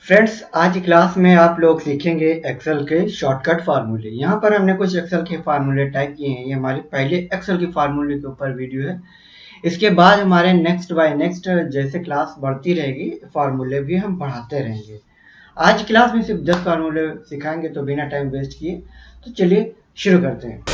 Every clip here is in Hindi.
फ्रेंड्स, आज की क्लास में आप लोग सीखेंगे एक्सेल के शॉर्टकट फार्मूले। यहाँ पर हमने कुछ एक्सेल के फार्मूले टाइप किए हैं। ये हमारे पहले एक्सेल के फार्मूले के ऊपर वीडियो है। इसके बाद हमारे नेक्स्ट बाय नेक्स्ट जैसे क्लास बढ़ती रहेगी फार्मूले भी हम बढ़ाते रहेंगे। आज की क्लास में सिर्फ 10 फार्मूले सिखाएंगे, तो बिना टाइम वेस्ट किए तो चलिए शुरू करते हैं।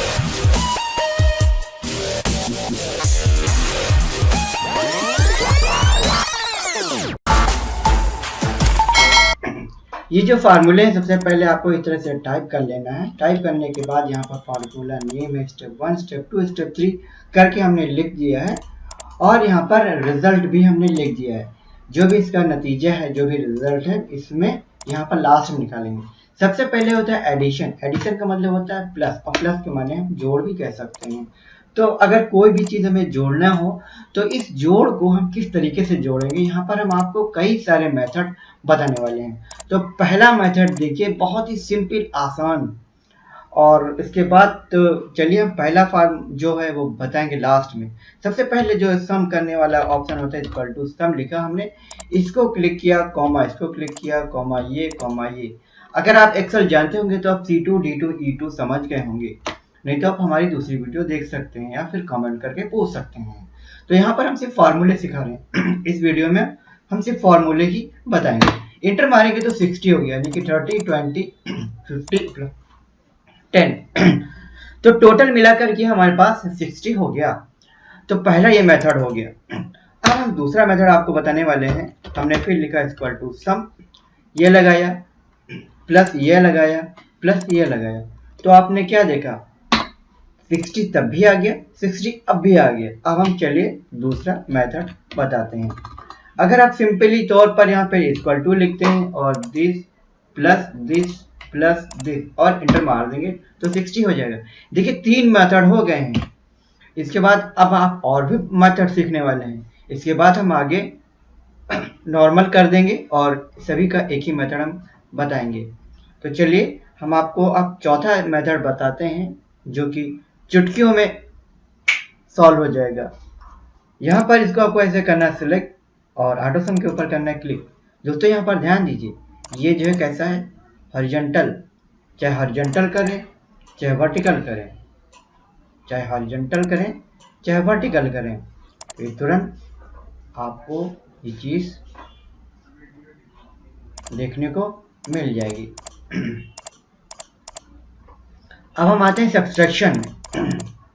ये जो फार्मूले हैं, सबसे पहले आपको इस तरह से टाइप कर लेना है। टाइप करने के बाद यहाँ पर फार्मूला नेम है, स्टेप 1, स्टेप 2, स्टेप 3 करके हमने लिख दिया है और यहाँ पर रिजल्ट भी हमने लिख दिया है। जो भी इसका नतीजा है, जो भी रिजल्ट है, इसमें यहाँ पर लास्ट में निकालेंगे। सबसे पहले होता है एडिशन। एडिशन का मतलब होता है प्लस, और प्लस के माने हम जोड़ भी कह सकते हैं। तो अगर कोई भी चीज़ हमें जोड़ना हो तो इस जोड़ को हम किस तरीके से जोड़ेंगे, यहाँ पर हम आपको कई सारे मेथड बताने वाले हैं। तो पहला मेथड देखिए, बहुत ही सिंपल आसान, और इसके बाद तो चलिए हम पहला फॉर्म जो है वो बताएंगे लास्ट में। सबसे पहले जो सम करने वाला ऑप्शन होता है, इक्वल टू सम लिखा हमने, इसको क्लिक किया, कॉमा, इसको क्लिक किया, कॉमा ये। अगर आप एक्सेल जानते होंगे तो आप C2, D2, E2 समझ गए होंगे, नहीं तो आप हमारी दूसरी वीडियो देख सकते हैं या फिर कमेंट करके पूछ सकते हैं। तो यहाँ पर हम सिर्फ फार्मूले सिखा रहे हैं। इस वीडियो में हम सिर्फ फार्मूले ही बताएंगे। इंटर मारेंगे तो 60 हो गया, यानी कि 30, 20, 50, 10 तो टोटल मिलाकर के हमारे पास 60 हो गया। तो पहला ये मेथड हो गया। अब हम दूसरा मेथड आपको बताने वाले हैं। हमने फिर लिखा इक्वल टू सम, ये लगाया, प्लस ये लगाया, प्लस ये लगाया। तो आपने क्या देखा, 60 तब भी आ गया, 60 अब भी आ गया। अब हम चलिए दूसरा मेथड बताते हैं। अगर आप सिंपली तौर पर यहाँ पे इक्वल टू लिखते हैं और this plus this plus this और इंटर मार देंगे तो 60 हो जाएगा। देखिए 3 मेथड हो गए हैं। इसके बाद अब आप और भी मेथड सीखने वाले हैं। इसके बाद हम आगे नॉर्मल कर देंगे और सभी का एक ही मेथड हम बताएंगे। तो चलिए हम आपको अब चौथा मेथड बताते हैं, जो कि चुटकियों में सॉल्व हो जाएगा। यहाँ पर इसको आपको ऐसे करना है, सिलेक्ट, और ऑटो सम के ऊपर करना है क्लिक। दोस्तों यहाँ पर ध्यान दीजिए, ये जो है कैसा है, हॉरिजॉन्टल। चाहे हॉरिजॉन्टल करें, चाहे वर्टिकल करें, चाहे हॉरिजॉन्टल करें, चाहे वर्टिकल करें, तो तुरंत आपको ये चीज़ देखने को मिल जाएगी। अब हम आते हैं सब्सट्रैक्शन में।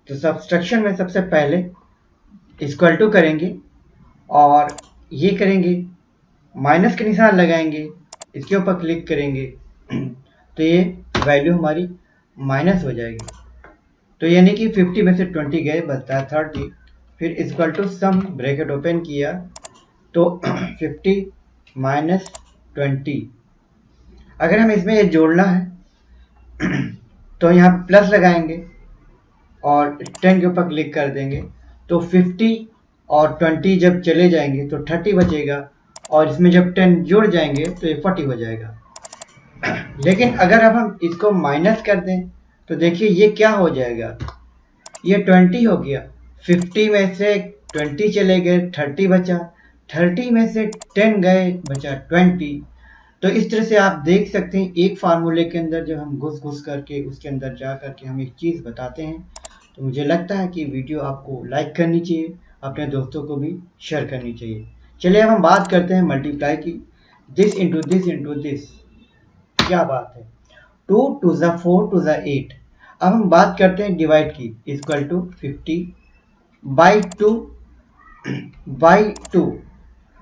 तो सब्सट्रैक्शन में सबसे पहले इक्वल टू करेंगे और ये करेंगे, माइनस के निशान लगाएंगे, इसके ऊपर क्लिक करेंगे तो ये वैल्यू हमारी माइनस हो जाएगी। तो यानी कि 50 में से 20 गए, बचता है 30। फिर equal to sum, bracket open किया तो 50 माइनस 20। अगर हम इसमें ये जोड़ना है तो यहाँ प्लस लगाएंगे और 10 के ऊपर क्लिक कर देंगे तो 50 और 20 जब चले जाएंगे तो 30 बचेगा, और इसमें जब 10 जुड़ जाएंगे तो ये 40 हो जाएगा। लेकिन अगर अब हम इसको माइनस कर दें तो देखिए ये क्या हो जाएगा, ये 20 हो गया। 50 में से 20 चले गए, 30 बचा, 30 में से 10 गए, बचा 20। तो इस तरह से आप देख सकते हैं, एक फार्मूले के अंदर जब हम घुस करके उसके अंदर जा करके हम एक चीज़ बताते हैं, तो मुझे लगता है कि वीडियो आपको लाइक करनी चाहिए, अपने दोस्तों को भी शेयर करनी चाहिए। चलिए अब हम बात करते हैं मल्टीप्लाई की। This into this into this, क्या बात है, 2 to the 4 to the 8। अब हम बात करते हैं डिवाइड की, इक्वल टू 50 बाई 2 बाई 2।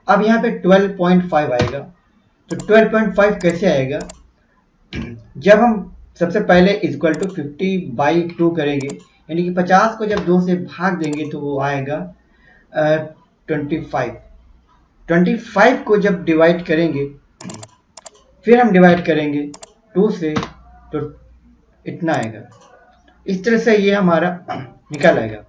अब यहाँ पे 12.5 आएगा। तो 12.5 कैसे आएगा, जब हम सबसे पहले इक्वल टू 50 बाई 2 करेंगे, यानी कि 50 को जब 2 से भाग देंगे तो वो आएगा 25। 25 को जब डिवाइड करेंगे, फिर हम डिवाइड करेंगे 2 से, तो इतना आएगा। इस तरह से ये हमारा निकल आएगा।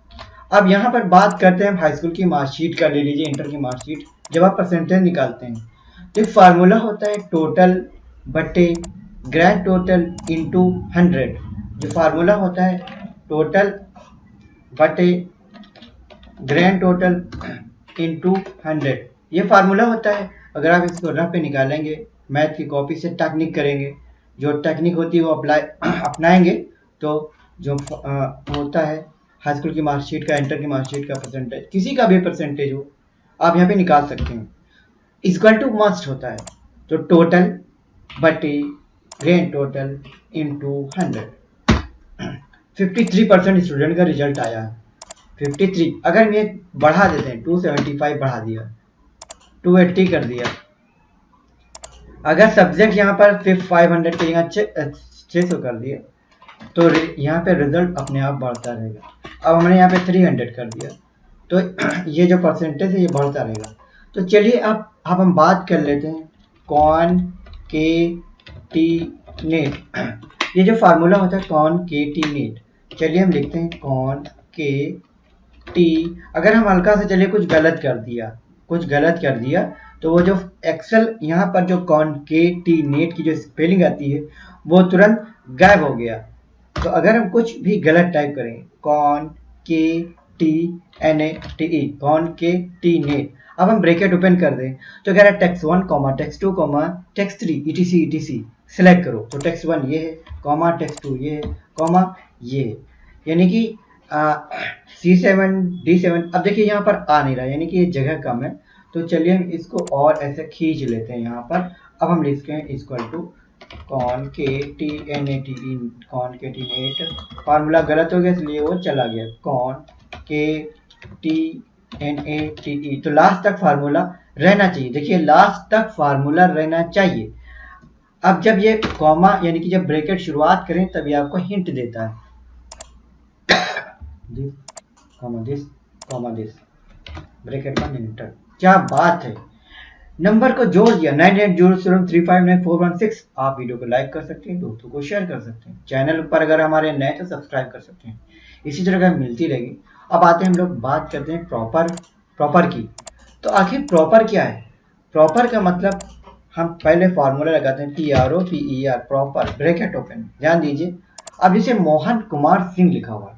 अब यहाँ पर बात करते हैं हाई स्कूल की मार्कशीट का। ले लीजिए इंटर की मार्कशीट, जब आप परसेंटेज निकालते हैं तो फार्मूला होता है टोटल बटे ग्रैंड टोटल इंटू 100। जो फार्मूला होता है टोटल बटे ग्रैंड टोटल इंटू 100, ये फार्मूला होता है। अगर आप इसको रफ पे निकालेंगे मैथ की कॉपी से टेक्निक करेंगे, जो टेक्निक होती है वो अपनाएंगे तो जो होता है हाई स्कूल की मार्कशीट का, इंटर की मार्कशीट का परसेंटेज, किसी का भी परसेंटेज हो आप यहाँ पे निकाल सकते हैं। इक्वल टू मस्ट होता है, तो टोटल बटे ग्रेड टोटल इंटू 100। 53% स्टूडेंट का रिजल्ट आया है। 53 अगर हम ये बढ़ा देते हैं, 275 बढ़ा दिया, 280 कर दिया, अगर सब्जेक्ट यहाँ पर 500 के जगह 600 कर दिया तो यहाँ पे रिजल्ट अपने आप बढ़ता रहेगा। अब हमने यहाँ पे 300 कर दिया तो ये जो परसेंटेज है ये बढ़ता रहेगा। तो चलिए अब हम बात कर लेते हैं कॉन के टी नेट। ये जो फार्मूला होता है कॉन के टी नेट, चलिए हम लिखते हैं कॉन के टी। अगर हम हल्का से चलिए कुछ गलत कर दिया तो वो जो एक्सेल यहाँ पर जो कॉन के टी नेट की जो स्पेलिंग आती है वो तुरंत गायब हो गया। तो अगर हम कुछ भी गलत टाइप करें, कॉन के T N A T E, cone के टी नेट, अब हम ब्रैकेट ओपन कर दें तो कह रहा है text 1 comma text 2 comma text 3 etc select करो। तो टेक्स्ट 1 ये है, कॉमा टेक्स्ट 2 ये है, कॉमा ये है, यानी कि C7 D7। अब देखिए यहाँ पर आ नहीं रहा, यानी कि ये जगह कम है। तो चलिए हम इसको और ऐसे खींच लेते हैं यहाँ पर। अब हम लिखते हैं इक्वल टू कॉन के T N A T E, cone के टी नेट। फार्मूला गलत हो गया इसलिए वो चला गया, कॉन के T N A T E. तो लास्ट तक फार्मूला रहना चाहिए। देखिए लास्ट तक फार्मूला रहना चाहिए। अब जब ये कॉमा यानी कि जब ब्रैकेट शुरुआत करें तभी आपको हिंट देता है, दिस कॉमा दिस ब्रैकेट का एंटर। क्या बात है, नंबर को जोड़ दिया 9807359416। आप वीडियो को लाइक कर सकते हैं, दोस्तों को शेयर कर सकते हैं, चैनल पर अगर हमारे नए तो सब्सक्राइब कर सकते हैं। इसी तरह का मिलती रहेगी। अब आते हैं हम लोग बात करते हैं प्रॉपर की। तो आखिर प्रॉपर क्या है? प्रॉपर का मतलब हम पहले फॉर्मूला लगाते हैं PROPER, प्रॉपर ब्रैकेट ओपन। ध्यान दीजिए, अब जैसे मोहन कुमार सिंह लिखा हुआ है,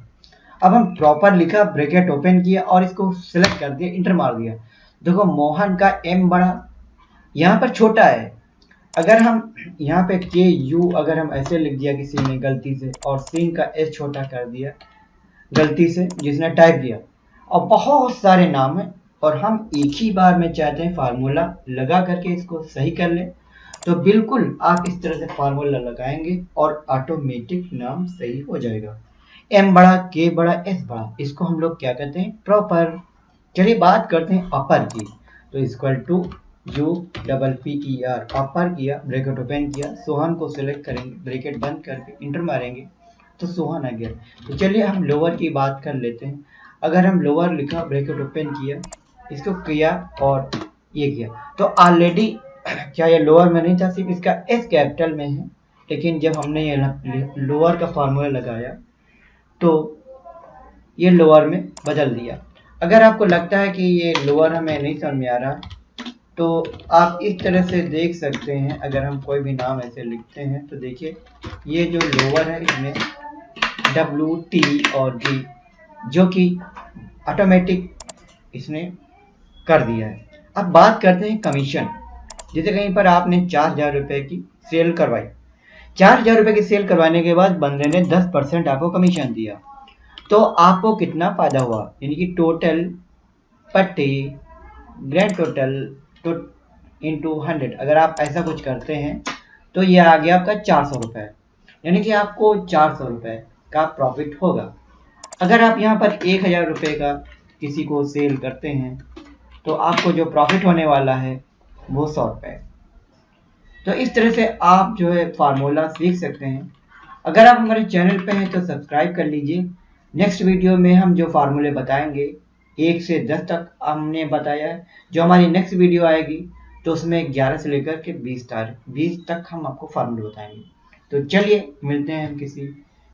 अब हम प्रॉपर लिखा, ब्रैकेट ओपन किया और इसको सिलेक्ट कर दिया, इंटर मार दिया। देखो मोहन का M बड़ा, यहाँ पर छोटा है। अगर हम यहाँ पे KU अगर हम ऐसे लिख दिया किसी ने गलती से, और सिंह का S छोटा कर दिया गलती से जिसने टाइप किया, और बहुत सारे नाम हैं और हम एक ही बार में चाहते हैं फार्मूला लगा करके इसको सही कर लें, तो बिल्कुल आप इस तरह से फार्मूला लगाएंगे और ऑटोमेटिक नाम सही हो जाएगा। M बड़ा, K बड़ा, S बड़ा, इसको हम लोग क्या कहते हैं? प्रॉपर। चलिए बात करते हैं अपर की। तो इक्वल टू UPPER, अपर किया, ब्रैकेट ओपन किया, सोहन को सिलेक्ट करेंगे, ब्रैकेट बंद करके इंटर मारेंगे तो सोहन आ गया। तो चलिए हम लोअर की बात कर लेते हैं। अगर हम लोअर लिखा, ब्रैकेट ओपन किया, इसको किया और ये किया, तो ऑलरेडी क्या ये लोअर में नहीं था, सिर्फ इसका S कैपिटल में है। लेकिन जब हमने ये लोअर का फार्मूला लगाया तो ये लोअर में बदल दिया। अगर आपको लगता है कि ये लोअर हमें नहीं समझ में आ रहा तो आप इस तरह से देख सकते हैं। अगर हम कोई भी नाम ऐसे लिखते हैं तो देखिए ये जो लोअर है इसमें W, T और D जो कि ऑटोमेटिक इसने कर दिया है। अब बात करते हैं कमीशन। जैसे कहीं पर आपने 4000 रुपये की सेल करवाई, 4000 रुपये की सेल करवाने के बाद बंदे ने 10% आपको कमीशन दिया, तो आपको कितना फायदा हुआ? यानी कि टोटल पट्टी ग्रैंड टोटल इंटू 100। अगर आप ऐसा कुछ करते हैं तो ये आ गया आपका 400 रुपये, यानी कि आपको 400 रुपये का प्रॉफिट होगा। अगर आप यहाँ पर 1000 रुपये का किसी को सेल करते हैं तो आपको जो प्रॉफिट होने वाला है वो 100 रुपये। तो इस तरह से आप जो है फार्मूला सीख सकते हैं। अगर आप हमारे चैनल पे हैं तो सब्सक्राइब कर लीजिए। नेक्स्ट वीडियो में हम जो फार्मूले बताएंगे 1 से 10 तक हमने बताया है। जो हमारी नेक्स्ट वीडियो आएगी तो उसमें 11 से लेकर के 20 तक हम आपको फार्मूले बताएंगे। तो चलिए मिलते हैं हम किसी